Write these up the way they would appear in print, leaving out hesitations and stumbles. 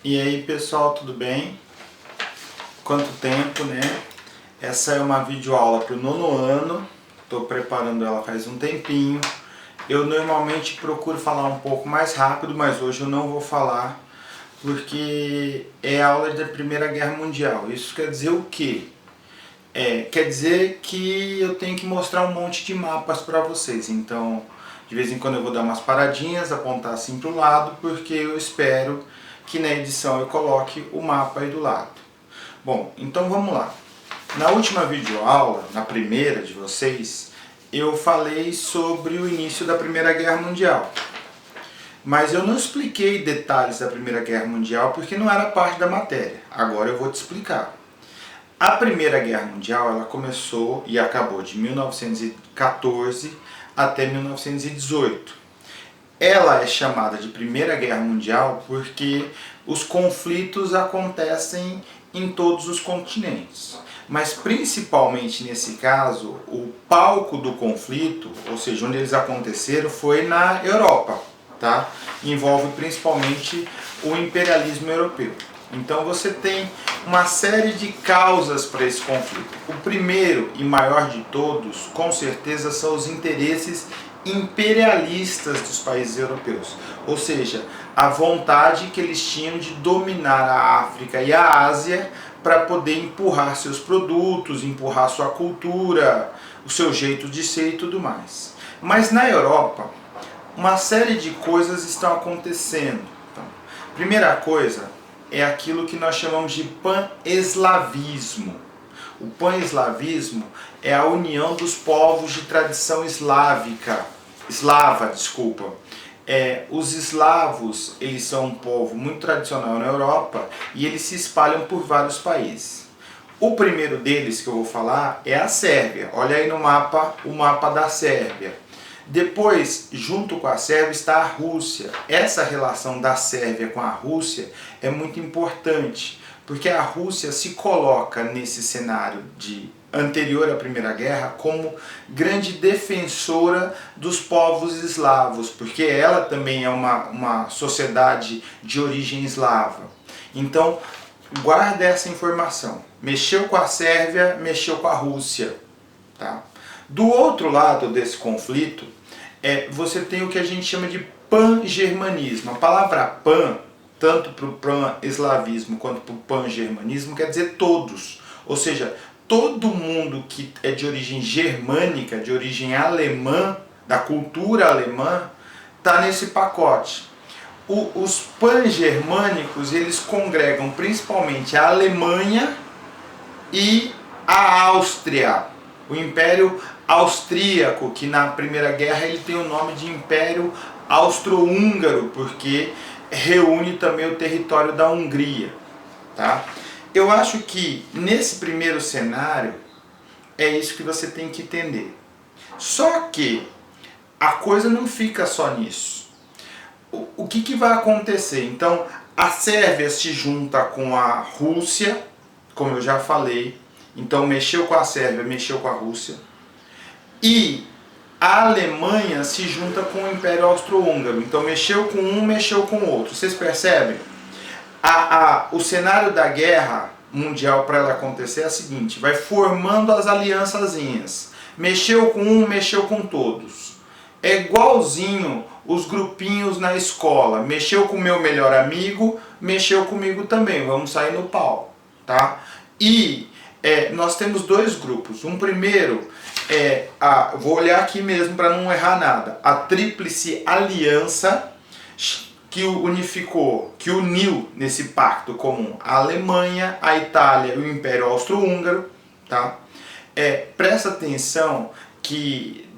E aí pessoal, tudo bem? Quanto tempo, né? Essa é uma videoaula para o nono ano, estou preparando ela faz um tempinho. Eu normalmente procuro falar um pouco mais rápido, mas hoje eu não vou falar porque é aula da Primeira Guerra Mundial. Isso quer dizer o quê? Quer dizer que eu tenho que mostrar um monte de mapas para vocês, então de vez em quando eu vou dar umas paradinhas, apontar assim para o lado, porque eu espero que na edição eu coloque o mapa aí do lado. Bom, então vamos lá. Na última videoaula, na primeira de vocês, eu falei sobre o início da Primeira Guerra Mundial. Mas eu não expliquei detalhes da Primeira Guerra Mundial porque não era parte da matéria. Agora eu vou te explicar. A Primeira Guerra Mundial ela começou e acabou de 1914 até 1918. Ela é chamada de Primeira Guerra Mundial porque os conflitos acontecem em todos os continentes. Mas principalmente nesse caso, o palco do conflito, ou seja, onde eles aconteceram, foi na Europa, tá? Envolve principalmente o imperialismo europeu. Então você tem uma série de causas para esse conflito. O primeiro e maior de todos, com certeza, são os interesses imperialistas dos países europeus. Ou seja, a vontade que eles tinham de dominar a África e a Ásia para poder empurrar seus produtos, empurrar sua cultura, o seu jeito de ser e tudo mais. Mas na Europa, uma série de coisas estão acontecendo. Então, primeira coisa é aquilo que nós chamamos de pan-eslavismo. O pan-eslavismo é a união dos povos de tradição eslava. Os eslavos, eles são um povo muito tradicional na Europa e eles se espalham por vários países. O primeiro deles que eu vou falar é a Sérvia. Olha aí no mapa, o mapa da Sérvia. Depois, junto com a Sérvia, está a Rússia. Essa relação da Sérvia com a Rússia é muito importante, porque a Rússia se coloca nesse cenário anterior à Primeira Guerra como grande defensora dos povos eslavos, porque ela também é uma sociedade de origem eslava. Então, guarda essa informação. Mexeu com a Sérvia, mexeu com a Rússia. Tá? Do outro lado desse conflito, você tem o que a gente chama de pan-germanismo. A palavra pan, tanto para o pan-eslavismo quanto para o pan-germanismo, quer dizer todos. Ou seja, todo mundo que é de origem germânica, de origem alemã, da cultura alemã, está nesse pacote. Os pan-germânicos, eles congregam principalmente a Alemanha e a Áustria. O Império Austríaco, que na Primeira Guerra ele tem o nome de Império Austro-Húngaro, porque reúne também o território da Hungria. Tá? Eu acho que nesse primeiro cenário é isso que você tem que entender. Só que a coisa não fica só nisso. O que vai acontecer? Então, a Sérvia se junta com a Rússia, como eu já falei. Então, mexeu com a Sérvia, mexeu com a Rússia. E a Alemanha se junta com o Império Austro-Húngaro. Então, mexeu com um, mexeu com o outro. Vocês percebem? O cenário da guerra mundial para ela acontecer é o seguinte: vai formando as aliançazinhas. Mexeu com um, mexeu com todos. É igualzinho os grupinhos na escola. Mexeu com o meu melhor amigo, mexeu comigo também. Vamos sair no pau. Tá? E nós temos dois grupos. Um primeiro vou olhar aqui mesmo para não errar nada, a Tríplice Aliança, que unificou, que uniu nesse pacto comum a Alemanha, a Itália e o Império Austro-Húngaro. Tá? Presta atenção que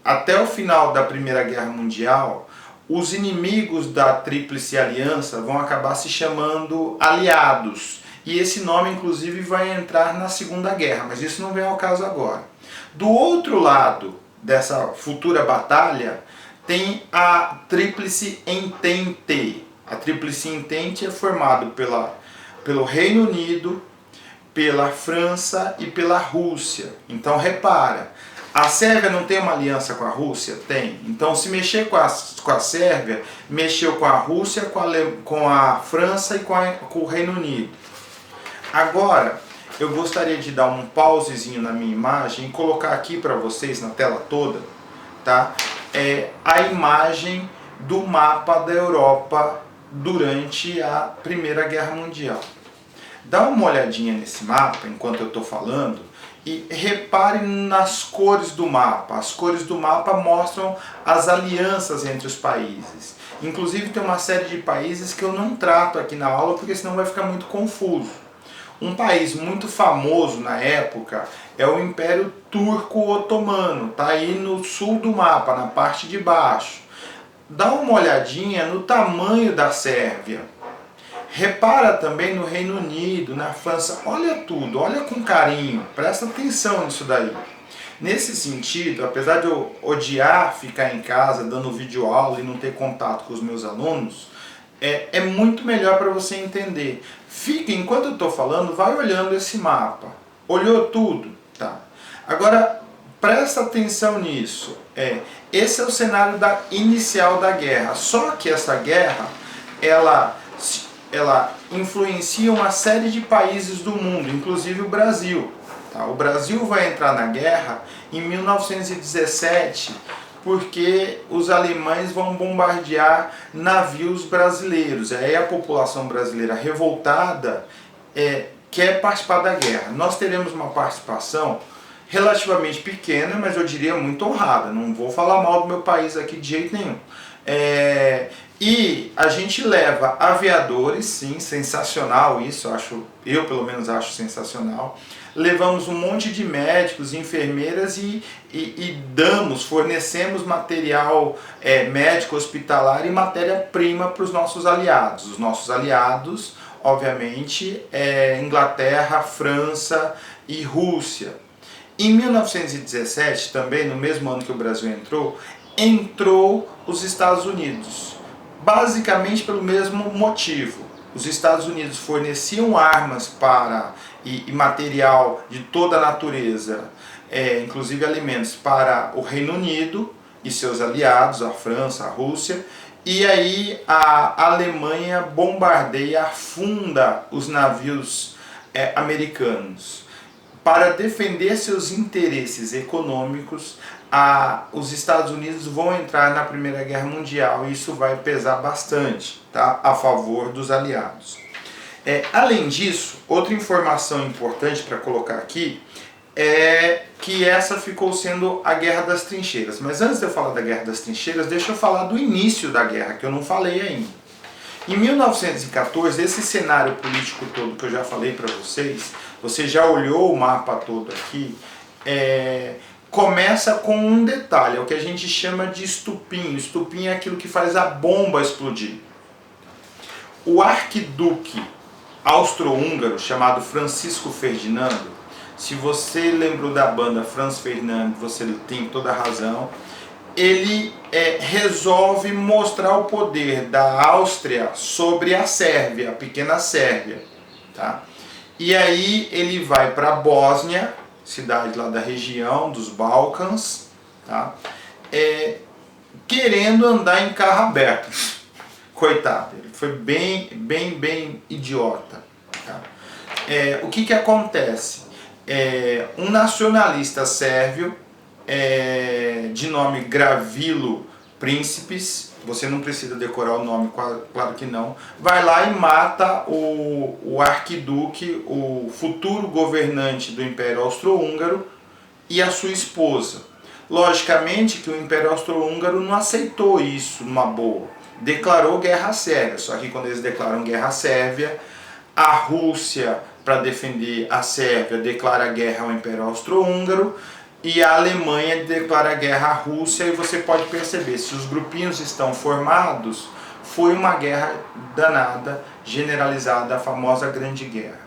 até o final da Primeira Guerra Mundial, os inimigos da Tríplice Aliança vão acabar se chamando aliados. E esse nome, inclusive, vai entrar na Segunda Guerra, mas isso não vem ao caso agora. Do outro lado dessa futura batalha, tem a Tríplice Entente. A Tríplice Entente é formada pelo Reino Unido, pela França e pela Rússia. Então, repara, A Sérvia não tem uma aliança com a Rússia? Tem. Então, se mexer com a Sérvia, mexeu com a Rússia, com a França e com o Reino Unido. Agora, eu gostaria de dar um pausezinho na minha imagem e colocar aqui para vocês na tela toda, tá? A imagem do mapa da Europa durante a Primeira Guerra Mundial. Dá uma olhadinha nesse mapa enquanto eu estou falando e repare nas cores do mapa. As cores do mapa mostram as alianças entre os países. Inclusive tem uma série de países que eu não trato aqui na aula porque senão vai ficar muito confuso. Um país muito famoso na época é o Império Turco-Otomano, está aí no sul do mapa, na parte de baixo. Dá uma olhadinha no tamanho da Sérvia. Repara também no Reino Unido, na França, olha tudo, olha com carinho, presta atenção nisso daí. Nesse sentido, apesar de eu odiar ficar em casa dando videoaula e não ter contato com os meus alunos, é muito melhor para você entender. Fica, enquanto eu estou falando, vai olhando esse mapa. Olhou tudo? Tá. Agora, presta atenção nisso. Esse é o cenário inicial da guerra. Só que essa guerra, ela influencia uma série de países do mundo, inclusive o Brasil. Tá? O Brasil vai entrar na guerra em 1917, porque os alemães vão bombardear navios brasileiros. Aí a população brasileira revoltada quer participar da guerra. Nós teremos uma participação relativamente pequena, mas eu diria muito honrada. Não vou falar mal do meu país aqui de jeito nenhum. E a gente leva aviadores, sim, sensacional isso, eu pelo menos acho sensacional. Levamos um monte de médicos, enfermeiras e fornecemos material médico, hospitalar e matéria-prima para os nossos aliados. Os nossos aliados, obviamente, Inglaterra, França e Rússia. Em 1917, também no mesmo ano que o Brasil entrou os Estados Unidos. Basicamente pelo mesmo motivo. Os Estados Unidos forneciam armas e material de toda a natureza, inclusive alimentos, para o Reino Unido e seus aliados, a França, a Rússia, e aí a Alemanha bombardeia, afunda os navios americanos. Para defender seus interesses econômicos, os Estados Unidos vão entrar na Primeira Guerra Mundial e isso vai pesar bastante, tá? A favor dos aliados. Além disso, outra informação importante para colocar aqui é que essa ficou sendo a Guerra das Trincheiras. Mas antes de eu falar da Guerra das Trincheiras, deixa eu falar do início da guerra, que eu não falei ainda. Em 1914, esse cenário político todo que eu já falei para vocês, você já olhou o mapa todo aqui, começa com um detalhe, é o que a gente chama de estupim. O estupim é aquilo que faz a bomba explodir. O arquiduque austro-húngaro, chamado Francisco Ferdinando, se você lembrou da banda Franz Ferdinand, você tem toda a razão, ele resolve mostrar o poder da Áustria sobre a Sérvia, a pequena Sérvia. Tá? E aí ele vai para a Bósnia, cidade lá da região dos Balcãs, tá? Querendo andar em carro aberto. Coitado, ele foi bem idiota. Tá? O que acontece? Um nacionalista sérvio, de nome Gravilo Príncipes, você não precisa decorar o nome, claro que não, vai lá e mata o arquiduque, o futuro governante do Império Austro-Húngaro e a sua esposa. Logicamente que o Império Austro-Húngaro não aceitou isso numa boa, declarou guerra à Sérvia, só que quando eles declaram guerra à Sérvia, a Rússia, para defender a Sérvia, declara guerra ao Império Austro-Húngaro, e a Alemanha declara guerra à Rússia, e você pode perceber, se os grupinhos estão formados, foi uma guerra danada, generalizada, a famosa Grande Guerra.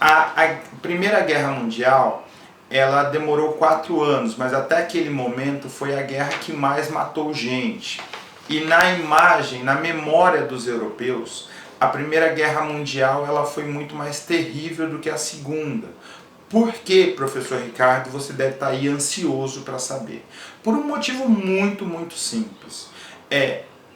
A Primeira Guerra Mundial, ela demorou 4 anos, mas até aquele momento foi a guerra que mais matou gente. E na imagem, na memória dos europeus, a Primeira Guerra Mundial ela foi muito mais terrível do que a Segunda. Por que, professor Ricardo, você deve estar aí ansioso para saber? Por um motivo muito simples.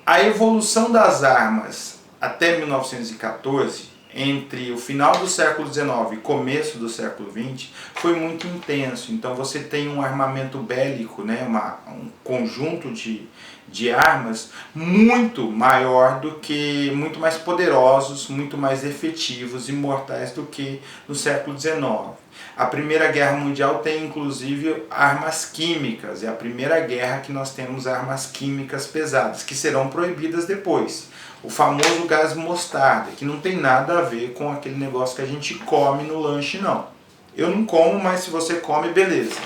A evolução das armas até 1914, entre o final do século XIX e começo do século XX, foi muito intenso. Então você tem um armamento bélico, né, um conjunto de armas muito maior do que, muito mais poderosos, muito mais efetivos e mortais do que no século XIX. A Primeira Guerra Mundial tem inclusive armas químicas, é a primeira guerra que nós temos armas químicas pesadas, que serão proibidas depois. O famoso gás mostarda, que não tem nada a ver com aquele negócio que a gente come no lanche, não. Eu não como, mas se você come, beleza.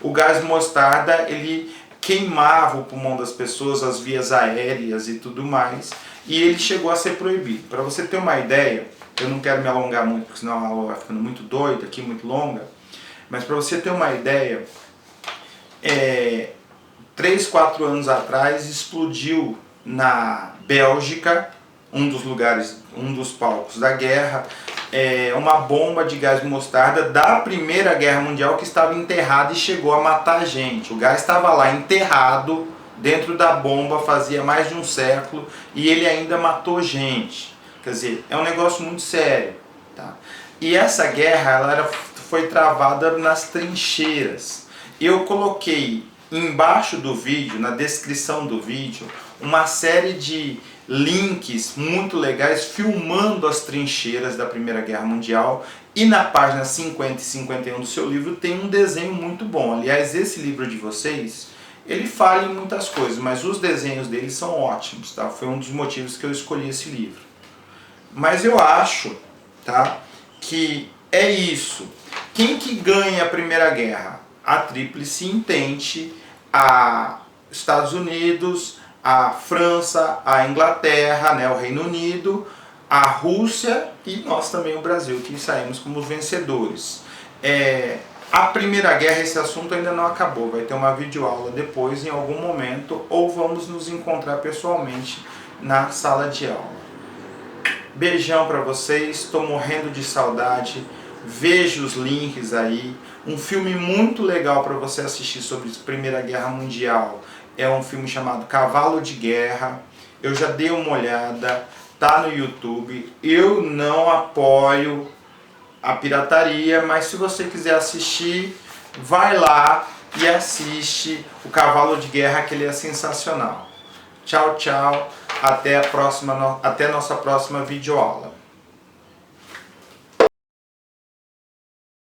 O gás mostarda, ele queimava o pulmão das pessoas, as vias aéreas e tudo mais, e ele chegou a ser proibido. Para você ter uma ideia, eu não quero me alongar muito, porque senão a aula vai ficando muito doida aqui, muito longa, mas para você ter uma ideia, 3, 4 anos atrás explodiu na Bélgica, um dos palcos da guerra, uma bomba de gás mostarda da Primeira Guerra Mundial que estava enterrada e chegou a matar gente. O gás estava lá enterrado dentro da bomba fazia mais de um século e ele ainda matou gente. Quer dizer, é um negócio muito sério. Tá? E essa guerra foi travada nas trincheiras. Eu coloquei embaixo do vídeo, na descrição do vídeo, uma série de links muito legais filmando as trincheiras da Primeira Guerra Mundial, e na página 50 e 51 do seu livro tem um desenho muito bom. Aliás, esse livro de vocês, ele fala em muitas coisas, mas os desenhos dele são ótimos, tá? Foi um dos motivos que eu escolhi esse livro. Mas eu acho, tá, que é isso. Quem que ganha a Primeira Guerra? A Tríplice Entente, a Estados Unidos, a França, a Inglaterra, né, o Reino Unido, a Rússia e nós também, o Brasil, que saímos como vencedores. A Primeira Guerra, esse assunto ainda não acabou, vai ter uma videoaula depois, em algum momento, ou vamos nos encontrar pessoalmente na sala de aula. Beijão para vocês, estou morrendo de saudade, veja os links aí. Um filme muito legal para você assistir sobre a Primeira Guerra Mundial é um filme chamado Cavalo de Guerra. Eu já dei uma olhada, tá no YouTube. Eu não apoio a pirataria, mas se você quiser assistir, vai lá e assiste o Cavalo de Guerra, que ele é sensacional. Tchau, tchau. Até a nossa próxima videoaula.